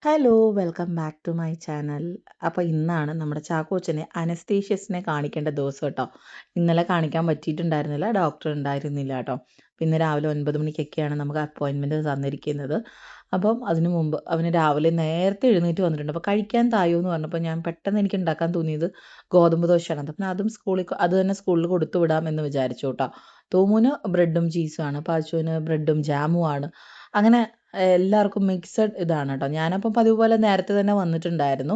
Hello, welcome back to my channel. അപ്പോൾ ഇന്നാണ് നമ്മുടെ ചാക്കോച്ചനെ അനസ്തീഷ്യസിനെ കാണിക്കേണ്ട ദിവസം കേട്ടോ. ഇന്നലെ കാണിക്കാൻ പറ്റിയിട്ടുണ്ടായിരുന്നില്ല, ഡോക്ടർ ഉണ്ടായിരുന്നില്ല കേട്ടോ. പിന്നെ രാവിലെ 9 മണിക്കൊക്കെയാണ് നമുക്ക് അപ്പോയിൻമെൻറ്റ് തന്നിരിക്കുന്നത്. അപ്പം അതിനു മുമ്പ് അവന് രാവിലെ നേരത്തെ എഴുന്നേറ്റ് വന്നിട്ടുണ്ട്. അപ്പോൾ കഴിക്കാൻ തായോ എന്ന് പറഞ്ഞപ്പോൾ ഞാൻ പെട്ടെന്ന് എനിക്ക് ഉണ്ടാക്കാൻ തോന്നിയത് ഗോതമ്പ് ദോശയാണ്. അപ്പം അതും അത് തന്നെ സ്കൂളിൽ കൊടുത്തു വിടാം എന്ന് വിചാരിച്ചു കേട്ടോ. തോമുന് ബ്രെഡും ചീസുമാണ്, പാച്ചുവിന് ബ്രെഡും ജാമുമാണ്. അങ്ങനെ എല്ലാവർക്കും മിക്സഡ് ഇതാണ് കേട്ടോ. ഞാനപ്പം പതിവ് പോലെ നേരത്തെ തന്നെ വന്നിട്ടുണ്ടായിരുന്നു.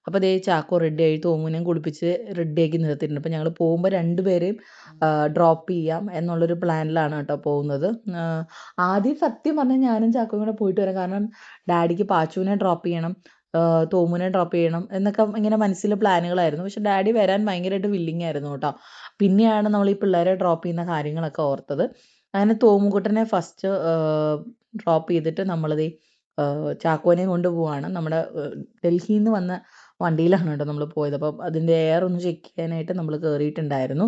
അപ്പോൾ ദേ ചാക്കോ റെഡിയായി തോമുനെയും കുളിപ്പിച്ച് റെഡിയാക്കി നിർത്തിയിട്ടുണ്ട്. അപ്പോൾ ഞങ്ങൾ പോകുമ്പോൾ രണ്ടുപേരെയും ഡ്രോപ്പ് ചെയ്യാം എന്നുള്ളൊരു പ്ലാനിലാണ് കേട്ടോ പോകുന്നത്. ആദ്യം സത്യം പറഞ്ഞാൽ ഞാനും ചാക്കോയും കൂടെ പോയിട്ട് വരാം. കാരണം ഡാഡിക്ക് പാച്ചുവിനെ ഡ്രോപ്പ് ചെയ്യണം, തോമുനെ ഡ്രോപ്പ് ചെയ്യണം എന്നൊക്കെ ഇങ്ങനെ മനസ്സിൽ പ്ലാനുകളായിരുന്നു. പക്ഷെ ഡാഡി വരാൻ ഭയങ്കരമായിട്ട് വില്ലിങ് ആയിരുന്നു കേട്ടോ. പിന്നെയാണ് നമ്മൾ ഈ പിള്ളേരെ ഡ്രോപ്പ് ചെയ്യുന്ന കാര്യങ്ങളൊക്കെ ഓർത്തത്. അങ്ങനെ തോമുകുട്ടനെ ഫസ്റ്റ് ഡ്രോപ്പ് ചെയ്തിട്ട് നമ്മളിതേ ചാക്കോനെയും കൊണ്ട് പോവാണ്. നമ്മുടെ ഡൽഹിയിൽ നിന്ന് വന്ന വണ്ടിയിലാണ് കേട്ടോ നമ്മൾ പോയത്. അപ്പം അതിൻ്റെ എയർ ഒന്ന് ചെക്ക് ചെയ്യാനായിട്ട് നമ്മൾ കയറിയിട്ടുണ്ടായിരുന്നു.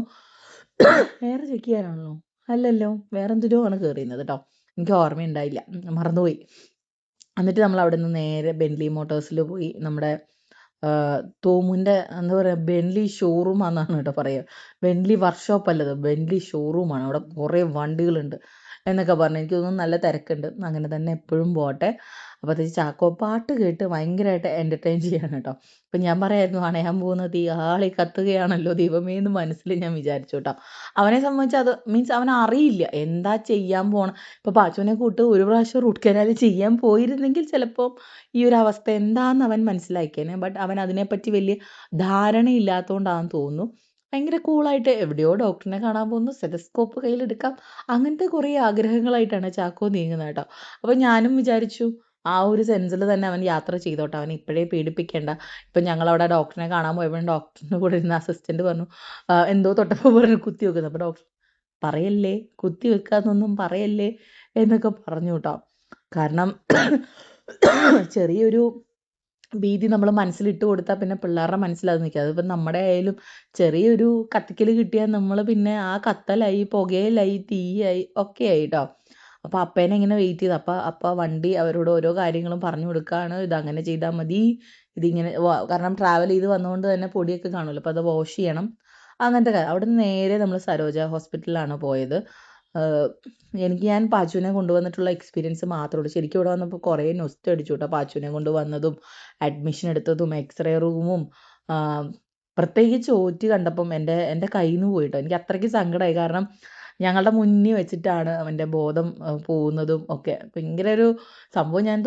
Air check ചെയ്യാനാണല്ലോ? അല്ലല്ലോ, വേറെ എന്തിനോ ആണ് കയറിയിരുന്നത് കേട്ടോ. എനിക്ക് ഓർമ്മയുണ്ടായില്ല, മറന്നുപോയി. എന്നിട്ട് നമ്മൾ അവിടെ നിന്ന് നേരെ ബെൻലി മോട്ടോഴ്സിൽ പോയി. നമ്മുടെ തോമുൻ്റെ എന്താ പറയുക, ബെൻലി ഷോറൂമാണെന്നാണ് കേട്ടോ പറയുക. ബെൻലി വർക്ക്ഷോപ്പ് അല്ലത്, ബെൻലി ഷോറൂമാണ്. അവിടെ കുറേ വണ്ടികളുണ്ട് എന്നൊക്കെ പറഞ്ഞു. എനിക്ക് തോന്നുന്നു നല്ല തിരക്കുണ്ട്. അങ്ങനെ തന്നെ എപ്പോഴും പോട്ടെ. അപ്പോഴത്തേക്ക് ചാക്കോ പാട്ട് കേട്ട് ഭയങ്കരമായിട്ട് എൻ്റർടൈൻ ചെയ്യാണ് കേട്ടോ. അപ്പം ഞാൻ പറയായിരുന്നു, അണയാൻ പോകുന്ന തീ ആളി കത്തുകയാണല്ലോ ദൈവമേ എന്ന് മനസ്സിൽ ഞാൻ വിചാരിച്ചു കേട്ടോ. അവനെ സംബന്ധിച്ച് അത് മീൻസ് അവൻ അറിയില്ല എന്താ ചെയ്യാൻ പോകണം. ഇപ്പോൾ പാച്ചുവിനെ കൂട്ട് ഒരു പ്രാവശ്യം റൂട്ട് കനാൽ ചെയ്യാൻ പോയിരുന്നെങ്കിൽ ചിലപ്പോൾ ഈ ഒരു അവസ്ഥ എന്താണെന്ന് അവൻ മനസ്സിലാക്കിയേനെ. ബട്ട് അവൻ അതിനെപ്പറ്റി വലിയ ധാരണയില്ലാത്തതുകൊണ്ടാണെന്ന് തോന്നുന്നു. ഭയങ്കര കൂളായിട്ട് എവിടെയോ ഡോക്ടറിനെ കാണാൻ പോകുന്നു, സ്റ്റെതസ്കോപ്പ് കയ്യിലെടുക്കാം, അങ്ങനത്തെ കുറേ ആഗ്രഹങ്ങളായിട്ടാണ് ചാക്കോ നീങ്ങുന്നത് കേട്ടോ. അപ്പോൾ ഞാനും വിചാരിച്ചു ആ ഒരു സെൻസിൽ തന്നെ അവൻ യാത്ര ചെയ്തോട്ടെ, അവൻ ഇപ്പോഴേ പേടിപ്പിക്കേണ്ട. ഇപ്പം ഞങ്ങളവിടെ ഡോക്ടറിനെ കാണാൻ പോയപ്പോൾ ഡോക്ടറിൻ്റെ കൂടെ ഇരുന്ന അസിസ്റ്റൻറ്റ് പറഞ്ഞു, എന്തോ തൊട്ടപ്പോൾ പറഞ്ഞു കുത്തി വെക്കുന്നത്. അപ്പോൾ ഡോക്ടർ പറയല്ലേ, കുത്തി വെക്കാന്നൊന്നും പറയല്ലേ എന്നൊക്കെ പറഞ്ഞു കേട്ടോ. കാരണം ചെറിയൊരു ഭീതി നമ്മൾ മനസ്സിലിട്ട് കൊടുത്താൽ പിന്നെ പിള്ളേരുടെ മനസ്സിലത് നിൽക്കുക. അതിപ്പോൾ നമ്മുടെ ആയാലും ചെറിയൊരു കത്തിക്കൽ കിട്ടിയാൽ നമ്മൾ പിന്നെ ആ കത്തലായി, പുകയിലായി, തീയായി ഒക്കെ ആയി കേട്ടോ. അപ്പോൾ അപ്പേനെ ഇങ്ങനെ വെയിറ്റ് ചെയ്ത് അപ്പ വണ്ടി അവരോട് ഓരോ കാര്യങ്ങളും പറഞ്ഞു കൊടുക്കുകയാണ്. ഇതങ്ങനെ ചെയ്താൽ മതി, ഇതിങ്ങനെ കാരണം ട്രാവൽ ചെയ്ത് വന്നുകൊണ്ട് തന്നെ പൊടിയൊക്കെ കാണുമല്ലോ, അപ്പോൾ അത് വാഷ് ചെയ്യണം, അങ്ങനത്തെ കാര്യം. അവിടെ നിന്ന് നേരെ നമ്മൾ സരോജ ഹോസ്പിറ്റലിലാണ് പോയത്. ഞാൻ പാച്ചുവിനെ കൊണ്ടുവന്നിട്ടുള്ള എക്സ്പീരിയൻസ് മാത്രമേ ഉള്ളൂ. ശരിക്കും ഇവിടെ വന്നപ്പോൾ കുറേ നൊസ്റ്റ് അടിച്ചു കേട്ടോ. പാച്ചുവിനെ കൊണ്ടുവന്നതും അഡ്മിഷൻ എടുത്തതും എക്സ്റേ റൂമും പ്രത്യേകിച്ച് OT കണ്ടപ്പം എൻ്റെ കയ്യിൽ നിന്ന് പോയിട്ടോ. എനിക്ക് അത്രയ്ക്ക് സങ്കടമായി. കാരണം ഞങ്ങളുടെ മുന്നിൽ വെച്ചിട്ടാണ് അവൻ്റെ ബോധം പോകുന്നതും ഒക്കെ. ഭയങ്കര ഒരു സംഭവം. ഞാൻ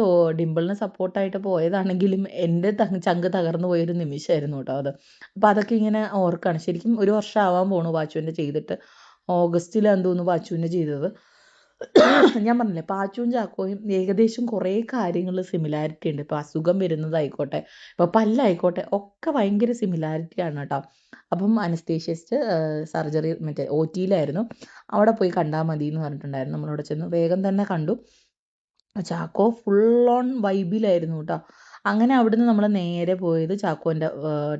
ഡിംപിളിന് സപ്പോർട്ടായിട്ട് പോയതാണെങ്കിലും എൻ്റെ ചങ്ക് തകർന്നു പോയൊരു നിമിഷമായിരുന്നു കേട്ടോ അത്. അപ്പോൾ അതൊക്കെ ഇങ്ങനെ ഓർക്കുകയാണ്. ശരിക്കും 1 വർഷം ആവാൻ പോണു പാച്ചുവിൻ്റെ ചെയ്തിട്ട്. ഓഗസ്റ്റിലാണെന്ന് തോന്നുന്നു പാച്ചുവിൻ്റെ ചെയ്തത്. ഞാൻ പറഞ്ഞില്ലേ, പാച്ചുവും ചാക്കോയും ഏകദേശം കുറേ കാര്യങ്ങൾ സിമിലാരിറ്റി ഉണ്ട്. ഇപ്പോൾ അസുഖം വരുന്നതായിക്കോട്ടെ, ഇപ്പോൾ പല്ലായിക്കോട്ടെ, ഒക്കെ ഭയങ്കര സിമിലാരിറ്റി ആണ് കേട്ടോ. അപ്പം അനസ്തേഷ്യസ്റ്റ് സർജറി മറ്റേ OTയിലായിരുന്നു. അവിടെ പോയി കണ്ടാൽ മതി എന്ന് പറഞ്ഞിട്ടുണ്ടായിരുന്നു. നമ്മളവിടെ ചെന്ന് വേഗം തന്നെ കണ്ടു. ചാക്കോ ഫുൾ ഓൺ വൈബിലായിരുന്നു കേട്ടോ. അങ്ങനെ അവിടുന്ന് നമ്മൾ നേരെ പോയത് ചാക്കോൻ്റെ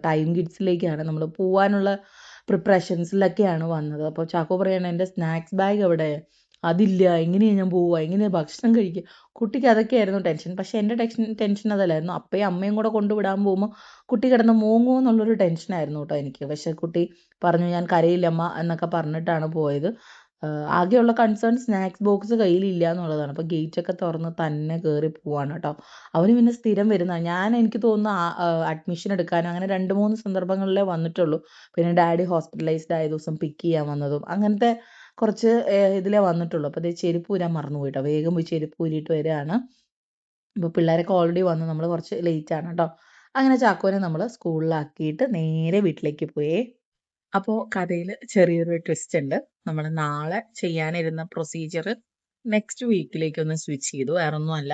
ടൈം കിഡ്സിലേക്കാണ്. നമ്മൾ പോവാനുള്ള പ്രിപ്പറേഷൻസിലൊക്കെയാണ് വന്നത്. അപ്പോൾ ചാക്കോ പറയാണ്, എൻ്റെ സ്നാക്സ് ബാഗ് എവിടെ? അതില്ല, എങ്ങനെയാണ് ഞാൻ പോവുക, എങ്ങനെയാണ് ഭക്ഷണം കഴിക്കുക? കുട്ടിക്ക് അതൊക്കെയായിരുന്നു ടെൻഷൻ. പക്ഷേ എൻ്റെ ടെൻഷൻ അതല്ലായിരുന്നു. അപ്പയും അമ്മയും കൂടെ കൊണ്ടുവിടാൻ പോകുമ്പോൾ കുട്ടി കിടന്ന് മൂങ്ങുമോ എന്നുള്ളൊരു ടെൻഷനായിരുന്നു കേട്ടോ എനിക്ക്. പക്ഷേ കുട്ടി പറഞ്ഞു, ഞാൻ കരയില്ലമ്മ എന്നൊക്കെ പറഞ്ഞിട്ടാണ് പോയത്. ആകെയുള്ള കൺസേൺ സ്നാക്സ് ബോക്സ് കയ്യിലില്ല എന്നുള്ളതാണ്. അപ്പോൾ ഗേറ്റൊക്കെ തുറന്ന് തന്നെ കയറി പോവാണ് കേട്ടോ. അവന് പിന്നെ സ്ഥിരം വരുന്നതാണ്. എനിക്ക് തോന്നുന്നു അഡ്മിഷൻ എടുക്കാനും അങ്ങനെ 2-3 സന്ദർഭങ്ങളിലേ വന്നിട്ടുള്ളൂ. പിന്നെ ഡാഡി ഹോസ്പിറ്റലൈസ്ഡ് ആയ ദിവസം പിക്ക് ചെയ്യാൻ വന്നതും അങ്ങനത്തെ കുറച്ച് ഇതിലേ വന്നിട്ടുള്ളൂ. അപ്പോൾ അതേ ചെരുപ്പ് ഊരാൻ മറന്നു പോയിട്ടോ. വേഗം പോയി ചെരുപ്പ് ഊരിയിട്ട് വരികയാണ്. അപ്പോൾ പിള്ളേരൊക്കെ ഓൾറെഡി വന്നു, നമ്മൾ കുറച്ച് ലേറ്റാണ് കേട്ടോ. അങ്ങനെ ചാക്കോനെ നമ്മൾ സ്കൂളിലാക്കിയിട്ട് നേരെ വീട്ടിലേക്ക് പോയേ. അപ്പോൾ കഥയിൽ ചെറിയൊരു ട്വിസ്റ്റ് ഉണ്ട്. നമ്മൾ നാളെ ചെയ്യാനിരുന്ന പ്രൊസീജിയർ നെക്സ്റ്റ് വീക്കിലേക്കൊന്ന് സ്വിച്ച് ചെയ്തു. വേറൊന്നുമല്ല,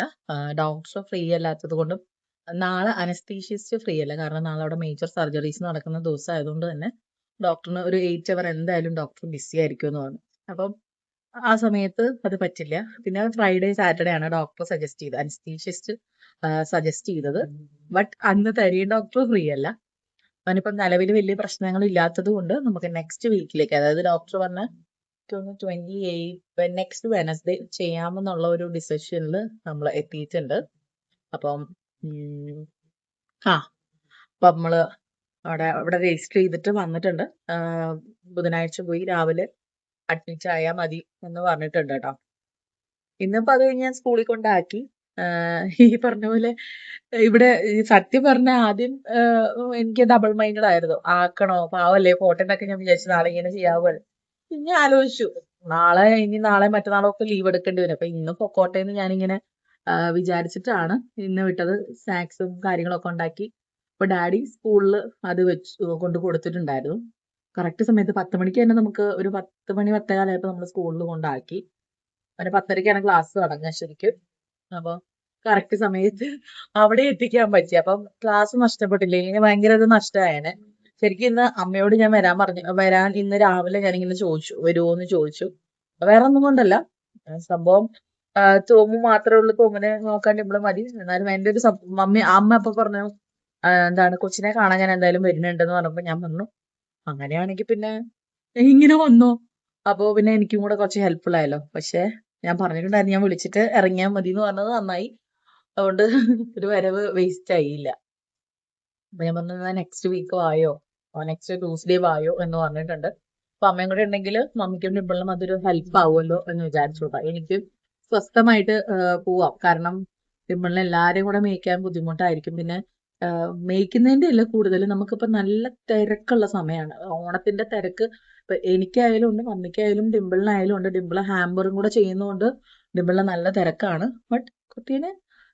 ഡോക്ടർ ഫ്രീ അല്ലാത്തത് കൊണ്ടും നാളെ അനസ്തീഷ്യസ്റ്റ് ഫ്രീ അല്ല. കാരണം നാളെ അവിടെ മേജർ സർജറീസ് നടക്കുന്ന ദിവസം ആയതുകൊണ്ട് തന്നെ ഡോക്ടറിന് ഒരു 8 അവർ എന്തായാലും ഡോക്ടർ ബിസി ആയിരിക്കും എന്ന് പറഞ്ഞു. അപ്പം ആ സമയത്ത് അത് പറ്റില്ല. പിന്നെ ഫ്രൈഡേ സാറ്റർഡേ ആണ് ഡോക്ടർ സജസ്റ്റ് ചെയ്തത്, അനസ്തീഷ്യസ്റ്റ് സജസ്റ്റ് ചെയ്തത്. ബട്ട് അന്ന് തരിയും ഡോക്ടർ ഫ്രീ അല്ല. അവനിപ്പം നിലവിൽ വലിയ പ്രശ്നങ്ങൾ ഇല്ലാത്തത് കൊണ്ട് നമുക്ക് നെക്സ്റ്റ് വീക്കിലേക്ക്, അതായത് ഡോക്ടർ പറഞ്ഞ 28 നെക്സ്റ്റ് വെനസ്ഡേ ചെയ്യാമെന്നുള്ള ഒരു ഡിസിഷനിൽ നമ്മൾ എത്തിയിട്ടുണ്ട്. അപ്പം ഉം. ആ അപ്പൊ നമ്മള് അവിടെ രജിസ്റ്റർ ചെയ്തിട്ട് വന്നിട്ടുണ്ട്. ബുധനാഴ്ച പോയി രാവിലെ അഡ്മിറ്റ് ആയാൽ മതി എന്ന് പറഞ്ഞിട്ടുണ്ട് കേട്ടോ. ഇന്നിപ്പോ അത് കഴിഞ്ഞ് ഞാൻ സ്കൂളിൽ കൊണ്ടാക്കി. ഈ പറഞ്ഞ പോലെ ഇവിടെ ഈ സത്യം പറഞ്ഞ ആദ്യം എനിക്ക് ഡബിൾ മൈൻഡഡ് ആയിരുന്നു. ആക്കണോ പാവല്ലേ പോട്ടെ എന്നൊക്കെ ഞാൻ വിചാരിച്ചു. നാളെ ഇങ്ങനെ ചെയ്യാവോ. പിന്നെ ആലോചിച്ചു നാളെ മറ്റന്നാളോ ഒക്കെ ലീവ് എടുക്കേണ്ടി വരും. അപ്പൊ ഇന്ന് പൊക്കോട്ടെ എന്ന് ഞാനിങ്ങനെ വിചാരിച്ചിട്ടാണ് ഇന്ന് വിട്ടത്. സ്നാക്സും കാര്യങ്ങളൊക്കെ ഉണ്ടാക്കി. അപ്പൊ ഡാഡി സ്കൂളിൽ അത് കൊണ്ട് കൊടുത്തിട്ടുണ്ടായിരുന്നു. കറക്റ്റ് സമയത്ത് 10 മണിക്ക് തന്നെ നമുക്ക് ഒരു 10 മണി 10:15 നമ്മൾ സ്കൂളിൽ കൊണ്ടാക്കി. അവന് 10:30ക്കാണ് ക്ലാസ് തുടങ്ങുക ശരിക്കും. അപ്പൊ കറക്റ്റ് സമയത്ത് അവിടെ എത്തിക്കാൻ പറ്റി. അപ്പം ക്ലാസ് നഷ്ടപ്പെട്ടില്ല. ഇങ്ങനെ ഭയങ്കര ഒരു നഷ്ടമായേനെ. ശരിക്കും ഇന്ന് അമ്മയോട് ഞാൻ വരാൻ ഇന്ന് രാവിലെ ഞാനിങ്ങനെ ചോദിച്ചു, വരുമോന്ന് ചോദിച്ചു. വേറെ ഒന്നും കൊണ്ടല്ല. സംഭവം തോമു മാത്രമേ ഉള്ളൂ. തോമിനെ നോക്കാൻ ഇവിടെ മതി. എന്നാലും എന്റെ ഒരു അമ്മ അപ്പൊ പറഞ്ഞു, എന്താണ് കൊച്ചിനെ കാണാൻ ഞാൻ എന്തായാലും വരുന്നുണ്ടെന്ന് പറഞ്ഞപ്പോ ഞാൻ പറഞ്ഞു, അങ്ങനെയാണെങ്കിൽ പിന്നെ ഇങ്ങനെ വന്നോ. അപ്പൊ പിന്നെ എനിക്കും കൂടെ കുറച്ച് ഹെൽപ്ഫുൾ ആയല്ലോ. പക്ഷെ ഞാൻ പറഞ്ഞിട്ടുണ്ടായിരുന്നു ഞാൻ വിളിച്ചിട്ട് ഇറങ്ങിയാൽ മതി എന്ന് പറഞ്ഞത് നന്നായി. അതുകൊണ്ട് ഒരു വരവ് വേസ്റ്റ് ആയില്ല. അപ്പൊ ഞാൻ പറഞ്ഞു നെക്സ്റ്റ് വീക്ക് വായോ, നെക്സ്റ്റ് ട്യൂസ്ഡേ വായോ എന്ന് പറഞ്ഞിട്ടുണ്ട്. അപ്പൊ അമ്മയും കൂടെ ഉണ്ടെങ്കിൽ മമ്മിക്കും ഡിമ്പിളിനും അതൊരു ഹെൽപ്പ് ആവുമല്ലോ എന്ന് വിചാരിച്ചു. എനിക്ക് സ്വസ്ഥമായിട്ട് പോവാം. കാരണം ഡിമ്പിളിനെ എല്ലാരെയും കൂടെ മേയ്ക്കാൻ ബുദ്ധിമുട്ടായിരിക്കും. പിന്നെ മേയ്ക്കുന്നതിന്റെ അല്ല കൂടുതൽ നമുക്കിപ്പോ നല്ല തിരക്കുള്ള സമയമാണ്. ഓണത്തിന്റെ തിരക്ക് ഇപ്പൊ എനിക്കായാലും ഉണ്ട്, മമ്മിക്കായാലും ഡിമ്പിളിനായാലും ഉണ്ട്. ഡിമ്പിള് ഹാമ്പറും കൂടെ ചെയ്യുന്നതുകൊണ്ട് ഡിമ്പിളിന് നല്ല തിരക്കാണ്. ബട്ട് കുട്ടീനെ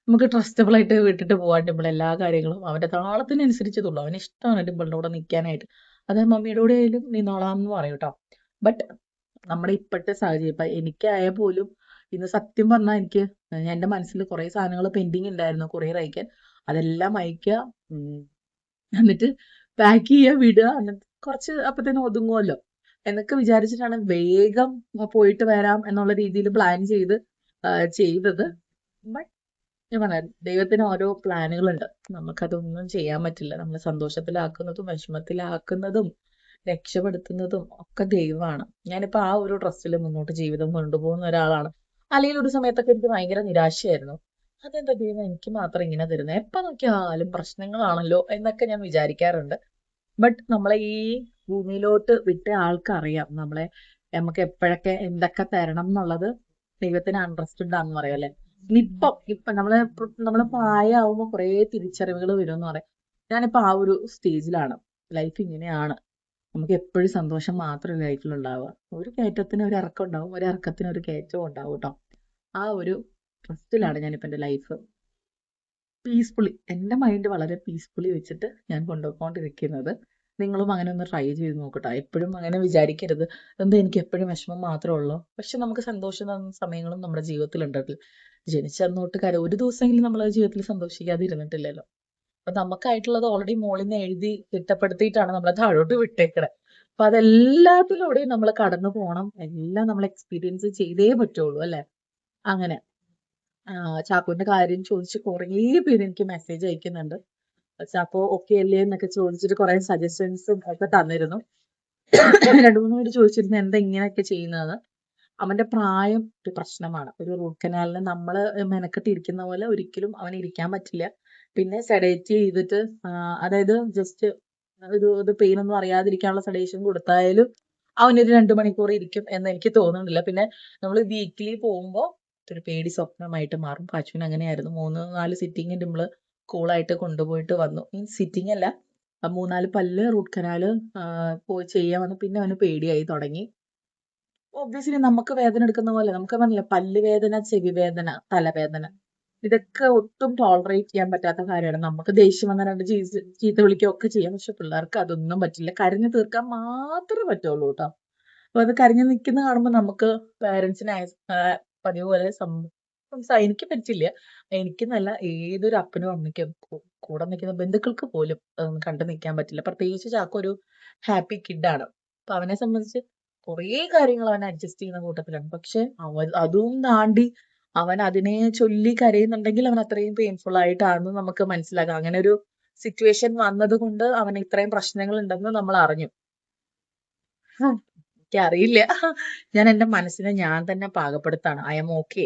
നമുക്ക് ട്രസ്റ്റബിൾ ആയിട്ട് വിട്ടിട്ട് പോകാൻ ഡിമ്പിൾ എല്ലാ കാര്യങ്ങളും അവന്റെ താളത്തിനനുസരിച്ചതുള്ളൂ. അവന് ഇഷ്ടമാണ് ഡിമ്പിളിന്റെ കൂടെ നിൽക്കാനായിട്ട്. അത് മമ്മിയുടെ കൂടെ ആയാലും നിന്നോളാം എന്ന് പറയും കേട്ടോ. ബട്ട് നമ്മുടെ ഇപ്പോഴത്തെ സാഹചര്യം ഇപ്പൊ എനിക്കായാൽ പോലും ഇന്ന് സത്യം പറഞ്ഞാൽ എനിക്ക് എന്റെ മനസ്സിൽ കുറെ സാധനങ്ങൾ പെൻഡിങ് ഉണ്ടായിരുന്നു കൊറിയർ അയക്കാൻ. അതെല്ലാം അയക്കുക, എന്നിട്ട് പാക്ക് ചെയ്യുക, വിടുക. എന്നിട്ട് കുറച്ച് അപ്പത്തേനും ഒതുങ്ങുമല്ലോ എന്നൊക്കെ വിചാരിച്ചിട്ടാണ് വേഗം പോയിട്ട് വരാം എന്നുള്ള രീതിയിൽ പ്ലാൻ ചെയ്തത്. ബട്ട് ഞാൻ പറഞ്ഞ ദൈവത്തിന് ഓരോ പ്ലാനുകളുണ്ട്. നമുക്കതൊന്നും ചെയ്യാൻ പറ്റില്ല. നമ്മളെ സന്തോഷത്തിലാക്കുന്നതും വിഷമത്തിലാക്കുന്നതും രക്ഷപ്പെടുത്തുന്നതും ഒക്കെ ദൈവമാണ്. ഞാനിപ്പോ ആ ഒരു ട്രസ്റ്റിൽ മുന്നോട്ട് ജീവിതം കൊണ്ടുപോകുന്ന ഒരാളാണ്. അല്ലെങ്കിൽ ഒരു സമയത്തൊക്കെ എനിക്ക് ഭയങ്കര നിരാശയായിരുന്നു. അതെന്താ ദൈവം എനിക്ക് മാത്രം ഇങ്ങനെ തരുന്നത്, എപ്പോ നോക്കിയാലും പ്രശ്നങ്ങളാണല്ലോ എന്നൊക്കെ ഞാൻ വിചാരിക്കാറുണ്ട്. ബട്ട് നമ്മളെ ഈ ഭൂമിയിലോട്ട് വിട്ട ആൾക്കറിയാം നമുക്ക് എപ്പോഴൊക്കെ എന്തൊക്കെ തരണം എന്നുള്ളത്. ദൈവത്തിന് അണ്ടർസ്റ്റുഡ് ആണെന്ന് പറയല്ലേ. ഇപ്പൊ നമ്മള് പ്രായമാവുമ്പോ കുറെ തിരിച്ചറിവുകൾ വരും എന്ന് പറയാം. ഞാനിപ്പോ ആ ഒരു സ്റ്റേജിലാണ്. ലൈഫ് ഇങ്ങനെയാണ്. നമുക്ക് എപ്പോഴും സന്തോഷം മാത്രമല്ല ലൈഫിൽ ഉണ്ടാവുക. ഒരു കയറ്റത്തിന് ഒരു ഇറക്കം ഉണ്ടാവും, ഒരു ഇറക്കത്തിന് ഒരു കയറ്റവും ഉണ്ടാവും കേട്ടോ. ആ ഒരു ട്രസ്റ്റിലാണ് ഞാനിപ്പോ എന്റെ ലൈഫ് പീസ്ഫുള്ളി, എന്റെ മൈൻഡ് വളരെ പീസ്ഫുള്ളി വെച്ചിട്ട് ഞാൻ കൊണ്ടുപോയിക്കൊണ്ടിരിക്കുന്നത്. നിങ്ങളും അങ്ങനെ ഒന്ന് ട്രൈ ചെയ്ത് നോക്കട്ടോ. എപ്പോഴും അങ്ങനെ വിചാരിക്കരുത് എന്താ എനിക്ക് എപ്പോഴും വിഷമം മാത്രമേ ഉള്ളൂ. പക്ഷെ നമുക്ക് സന്തോഷം തന്ന സമയങ്ങളും നമ്മുടെ ജീവിതത്തിൽ ഉണ്ടല്ലോ. ജനിച്ചന്നോട്ട് ഒരു ദിവസമെങ്കിലും നമ്മൾ ജീവിതത്തിൽ സന്തോഷിക്കാതെ ഇരുന്നിട്ടില്ലല്ലോ. അപ്പൊ നമുക്കായിട്ടുള്ളത് ഓൾറെഡി മോളിൽ നിന്ന് എഴുതി തിട്ടപ്പെടുത്തിയിട്ടാണ് നമ്മളെ താഴോട്ട് വിട്ടേക്കണേ. അപ്പൊ അതെല്ലാത്തിലൂടെയും നമ്മൾ കടന്നു പോകണം. എല്ലാം നമ്മൾ എക്സ്പീരിയൻസ് ചെയ്തേ പറ്റുള്ളൂ അല്ലെ. അങ്ങനെ ചാക്കോന്റെ കാര്യം ചോദിച്ച് കുറേ പേര് എനിക്ക് മെസ്സേജ് അയക്കുന്നുണ്ട്. ചാക്കോ ഓക്കെ അല്ലേ എന്നൊക്കെ ചോദിച്ചിട്ട് കുറെ സജഷൻസും ഒക്കെ തന്നിരുന്നു. 2-3 പേര് ചോദിച്ചിരുന്നു എന്താ ഇങ്ങനെയൊക്കെ ചെയ്യുന്നത്. അവന്റെ പ്രായം ഒരു പ്രശ്നമാണ്. ഒരു റൂട്ട് കനാലിന് നമ്മള് മെനക്കെട്ടിരിക്കുന്ന പോലെ ഒരിക്കലും അവന് ഇരിക്കാൻ പറ്റില്ല. പിന്നെ സെഡേറ്റ് ചെയ്തിട്ട് അതായത് ജസ്റ്റ് ഇത് പെയിൻ ഒന്നും അറിയാതിരിക്കാനുള്ള സെഡേഷൻ കൊടുത്തായാലും അവനൊരു 2 മണിക്കൂർ ഇരിക്കും എന്ന് എനിക്ക് തോന്നുന്നില്ല. പിന്നെ നമ്മൾ വീക്കിലി പോകുമ്പോൾ ഒരു പേടി സ്വപ്നമായിട്ട് മാറും. പാച്ചുവിന് അങ്ങനെയായിരുന്നു. 3-4 സിറ്റിംഗ് നമ്മള് കൂളായിട്ട് കൊണ്ടുപോയിട്ട് വന്നു. മീൻസ് സിറ്റിംഗ് അല്ല, 3-4 പല്ല് റൂട്ട് കനാല് പോയി ചെയ്യാൻ വന്നു. പിന്നെ അവന് പേടിയായി തുടങ്ങി. ഒബ്വിയസ്ലി നമുക്ക് വേദന എടുക്കുന്ന പോലെ നമുക്ക് പറഞ്ഞില്ല, പല്ല് വേദന, ചെവി വേദന, തലവേദന, ഇതൊക്കെ ഒട്ടും ടോളറേറ്റ് ചെയ്യാൻ പറ്റാത്ത കാര്യമാണ്. നമുക്ക് ദേഷ്യം വന്ന 2 ചീത്ത വിളിക്കുകയൊക്കെ ചെയ്യാം. പക്ഷെ പിള്ളേർക്ക് അതൊന്നും പറ്റില്ല. കരഞ്ഞു തീർക്കാൻ മാത്രമേ പറ്റുള്ളൂ കേട്ടോ. അപ്പൊ അത് കരഞ്ഞു നിൽക്കുന്ന കാണുമ്പോൾ നമുക്ക് പേരൻസിനെ പതിവ് പോലെ എനിക്ക് പറ്റില്ല. എനിക്കെന്നല്ല, ഏതൊരു അപ്പനും അമ്മയ്ക്കും കൂടെ നിൽക്കുന്ന ബന്ധുക്കൾക്ക് പോലും കണ്ടു നിൽക്കാൻ പറ്റില്ല. പ്രത്യേകിച്ച് ചാക്കോ ഒരു ഹാപ്പി കിഡാണ്. അപ്പൊ അവനെ സംബന്ധിച്ച് കുറേ കാര്യങ്ങൾ അവൻ അഡ്ജസ്റ്റ് ചെയ്യുന്ന കൂട്ടത്തിലാണ്. പക്ഷെ അതും താണ്ടി അവൻ അതിനെ ചൊല്ലി കരയുന്നുണ്ടെങ്കിൽ അവൻ അത്രയും പെയിൻഫുൾ ആയിട്ടാണെന്ന് നമുക്ക് മനസ്സിലാക്കാം. അങ്ങനെ ഒരു സിറ്റുവേഷൻ വന്നത് കൊണ്ട് അവന് ഇത്രയും പ്രശ്നങ്ങൾ ഉണ്ടെന്ന് നമ്മൾ അറിഞ്ഞു. എനിക്കറിയില്ല. ഞാൻ എന്റെ മനസ്സിനെ ഞാൻ തന്നെ പാകപ്പെടുത്താണ്. ഐ എം ഓക്കെ,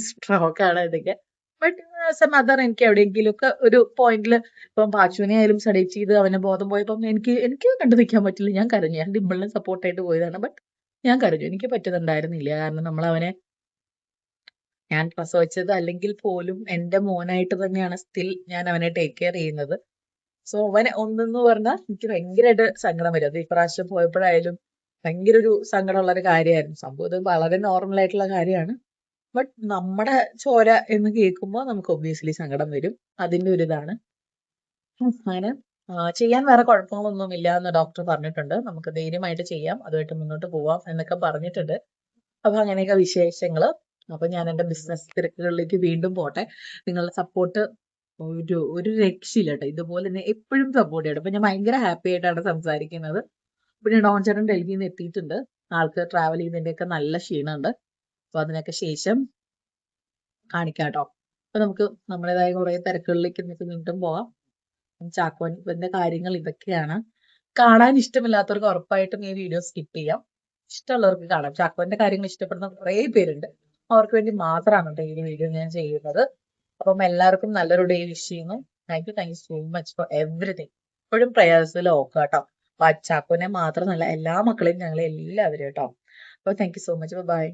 സ്ട്രോക്ക് ആണ് ഇതൊക്കെ. ബട്ട് ആസ് എ മദർ എനിക്ക് എവിടെയെങ്കിലും ഒക്കെ ഒരു പോയിന്റിൽ ഇപ്പം പാച്ചുവിനെ ആയാലും സ്റ്റഡി ചെയ്ത് അവനെ ബോധം പോയപ്പം എനിക്ക് കണ്ടു നിൽക്കാൻ പറ്റില്ല. ഞാൻ കരഞ്ഞു. ഞാൻ ഡിമ്പിളിനെ സപ്പോർട്ടായിട്ട് പോയതാണ്. ബട്ട് ഞാൻ കരഞ്ഞു. എനിക്ക് പറ്റുന്നുണ്ടായിരുന്നില്ല. കാരണം നമ്മൾ അവനെ ഞാൻ പ്രസവിച്ചത് അല്ലെങ്കിൽ പോലും എന്റെ മോനായിട്ട് തന്നെയാണ് സ്റ്റിൽ ഞാൻ അവനെ ടേക്ക് കെയർ ചെയ്യുന്നത്. സോ അവൻ ഒന്നെന്ന് പറഞ്ഞാൽ എനിക്ക് ഭയങ്കരമായിട്ട് സങ്കടം വരും. അത് ഇപ്രാവശ്യം പോയപ്പോഴായാലും ഭയങ്കര ഒരു സങ്കടമുള്ള ഒരു കാര്യമായിരുന്നു. സംഭവം ഇത് വളരെ നോർമൽ ആയിട്ടുള്ള കാര്യമാണ്. ബട്ട് നമ്മുടെ ചോര എന്ന് കേൾക്കുമ്പോൾ നമുക്ക് ഒബ്വിയസ്ലി സങ്കടം വരും. അതിന്റെ ഒരു ഇതാണ്. അങ്ങനെ ചെയ്യാൻ വേറെ കുഴപ്പങ്ങളൊന്നുമില്ല എന്ന് ഡോക്ടർ പറഞ്ഞിട്ടുണ്ട്. നമുക്ക് ധൈര്യമായിട്ട് ചെയ്യാം. അതുമായിട്ട് മുന്നോട്ട് പോവാം എന്നൊക്കെ പറഞ്ഞിട്ടുണ്ട്. അപ്പൊ അങ്ങനെയൊക്കെ വിശേഷങ്ങള്. അപ്പൊ ഞാൻ എന്റെ ബിസിനസ് തിരക്കുകളിലേക്ക് വീണ്ടും പോട്ടെ. നിങ്ങളുടെ സപ്പോർട്ട് ഒരു രക്ഷയില്ല കേട്ടോ. ഇതുപോലെ തന്നെ എപ്പോഴും സപ്പോർട്ട് ചെയ്യണം. അപ്പൊ ഞാൻ ഭയങ്കര ഹാപ്പി ആയിട്ടാണ് സംസാരിക്കുന്നത്. പിന്നെ ഡോൺ ചേട്ടൻ ഡൽഹിയിൽ നിന്ന് എത്തിയിട്ടുണ്ട്. ആൾക്ക് ട്രാവൽ ചെയ്യുന്നതിന്റെയൊക്കെ നല്ല ക്ഷീണമുണ്ട്. അപ്പൊ അതിനൊക്കെ ശേഷം കാണിക്കാം കേട്ടോ. അപ്പൊ നമുക്ക് നമ്മുടേതായ കുറെ തിരക്കുകളിലേക്ക് നമുക്ക് വീണ്ടും പോവാം. ചാക്കോന്റെ കാര്യങ്ങൾ ഇതൊക്കെയാണ്. കാണാൻ ഇഷ്ടമില്ലാത്തവർക്ക് ഉറപ്പായിട്ടും ഈ വീഡിയോ സ്കിപ്പ് ചെയ്യാം. ഇഷ്ടമുള്ളവർക്ക് കാണാം. ചാക്കോന്റെ കാര്യങ്ങൾ ഇഷ്ടപ്പെടുന്ന കുറെ പേരുണ്ട്. അവർക്ക് വേണ്ടി മാത്രമാണ് കേട്ടോ ഈ വീഡിയോ ഞാൻ ചെയ്യുന്നത്. അപ്പം എല്ലാവർക്കും നല്ലൊരു ഡേ വിഷ് ചെയ്യുന്നു. Thank you so much for everything. എപ്പോഴും പ്രയാസത്തിൽ ഓക്കെ കേട്ടോ. അപ്പൊ ചാക്കോനെ മാത്രമല്ല എല്ലാ മക്കളെയും ഞങ്ങൾ എല്ലാവരും കേട്ടോ. അപ്പൊ thank you so much. By.